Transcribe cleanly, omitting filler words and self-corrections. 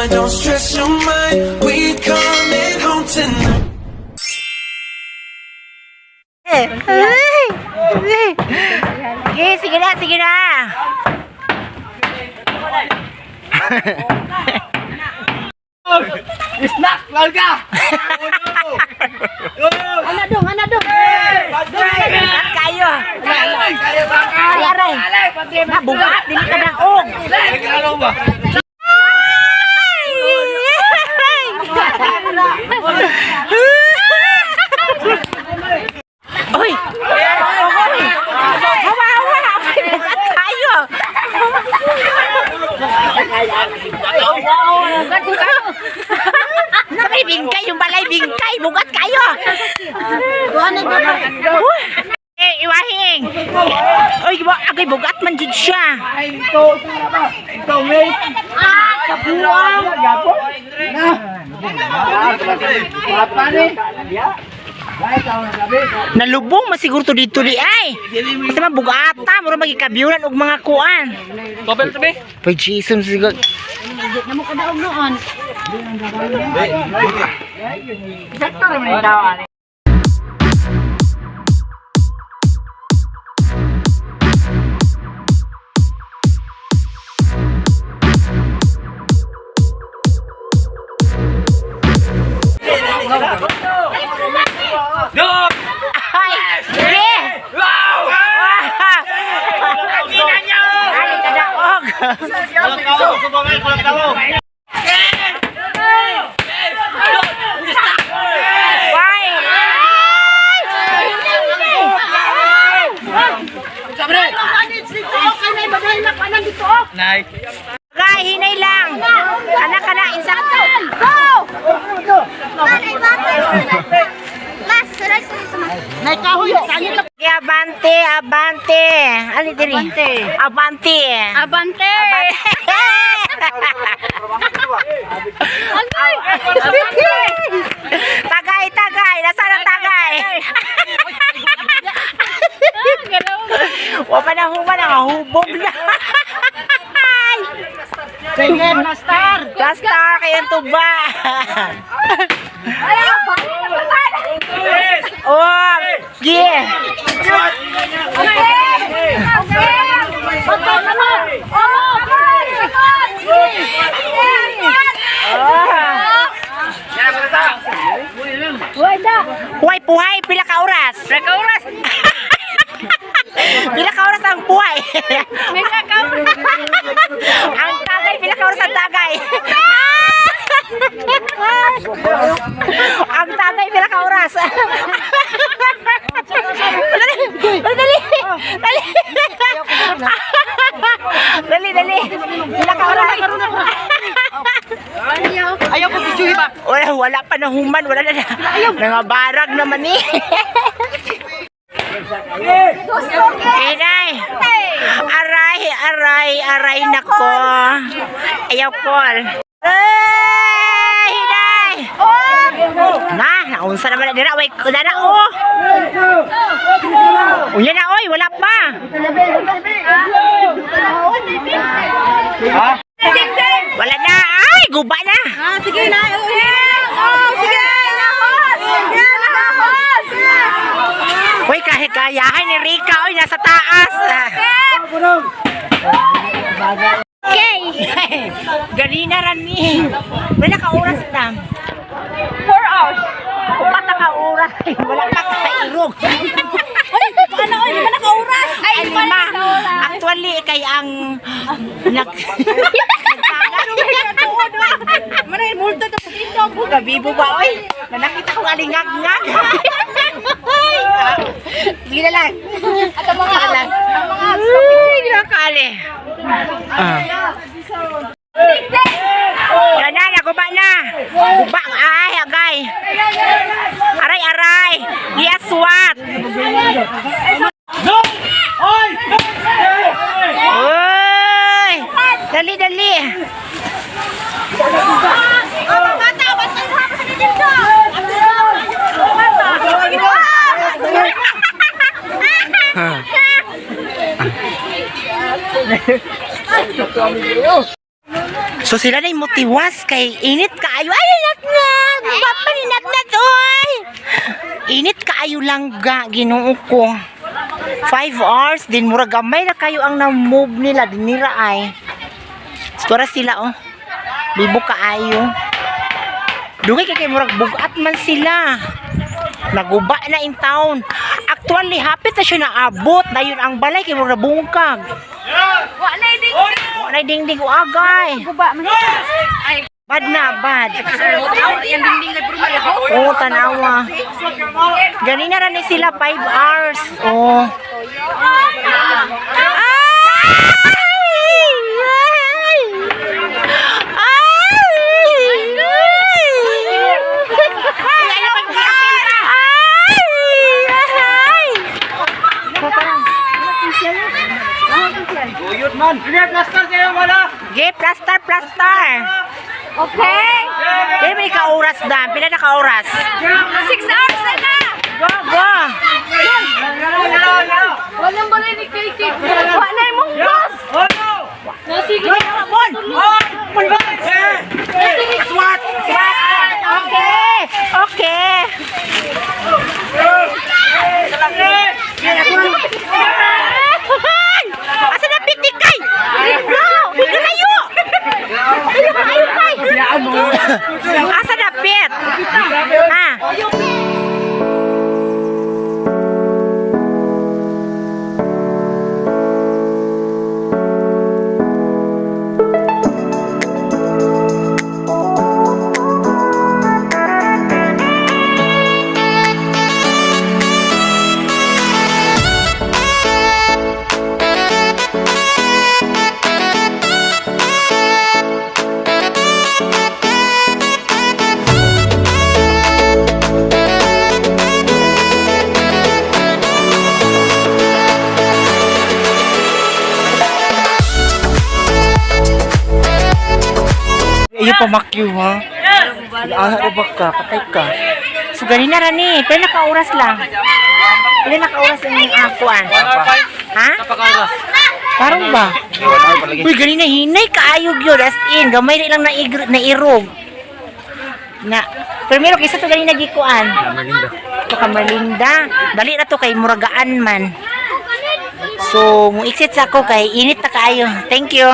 don't stress your mind. We coming home tonight. Sige na, sige na. Snack, larga! Anak dong. Bugat kayo. Aray. Na bugat dili ka daog. Oy. Kawawa. Bugat kayo. Sabay bingkay, yung balay bingkay, bugat kayo. Iwahing. Oy, agay bugat man jud siya. Ito, may. Kapuang. Gapo. Nalubong masiguro to dito di ay. Kasi man bugata, mura magikabyunan og mga kuan. Tobel to be? Pay Jesus siguro. Namo ka daog noon. Sektor man yung dawaan. Hinay lang. Anak ka na, insakto. Go! Abante. Ali diri. Abante. Tagay. Nasaan ang tagay? Wa pa na human ang hubog na. Sige, Plastar! Plastar kayang tuba. Oh, yeah. Puhay, pila ka oras? Pila ka oras ang puhay? Ang tagay, pila ka oras ang tagay? Ang tagay, pila ka oras? Dali. Pila ka oras? Ayaw ko picture ba? Wala pa na human, wala na. Nangabarag naman eh. Inay. Aray nako. Ayaw call. Hinay. Naunsa naman na dira. Way, dana oh. Unya na oy, wala pa. Wala na. Ay, guba na. Sige na. Sige. Uy, kahit kayahay ni Rika, oy, nasa taas. Okay. Ganina ran ni. Wala ka oras lang. 4 hours. Upata ka oras. Wala pa ka irog. Ano oy, di ba naka-oras? Ay, Lima. Actually, kay ang Manay multo to dito. Gabibo ba, oy? Nakita kong alingag-ngag. Sige na lang. At ang mga Hindi na kali. Yan na, naguba na. Guba, ay, agay. Aray. Yes, what? Uy! Dali. So sila na yung motiwas kay init kaayo. Ay, inat nga! Papaninat na to! Init kaayo lang ga, ginoo ko. 5 hours, din mura gamay na kayo ang na-move nila, dinira ay. Stora sila, oh. Libo kaayo. Dugay kay murag bugat man sila. Naguba na in town. Actually, hapit na siya naabot. Dayon ang balay kay murag bungkag. Wa na dingding. Wa na dingding o agay. Guba man. Ay, Bad na, bad. yan dingding na puro malaho. Oo, tanawa. Ganina na ni sila 5 hours. Oh. Uyot man. Sige, plaster kayo wala. Ge, plaster, plaster. Okay. Dili ba ka oras dan? Pila na ka oras? 6 hours na. Go, go. Walang balay ni Kiki. Wa na imong boss. Sige. Bon. Bon. Swat. Okay. Okay. Asa na pitik kay? Bro, bigla layo. Ayo kay. Asa na pit? Ha? Iyo pa makyu ha. Ano ba ka? Patay ka. So ganina ra ni, pero naka-oras lang. Pero naka-oras ang akuan. Ha? Parang ba? Uy, ganina hinay kaayog yun. As in, gamay na lang na irog. Na, primero kaysa to ganina gikuan. Ito Kamerlinda. Dali na to kay Muragaan man. So, mo exit sa ako kay init na kaayo. Thank you.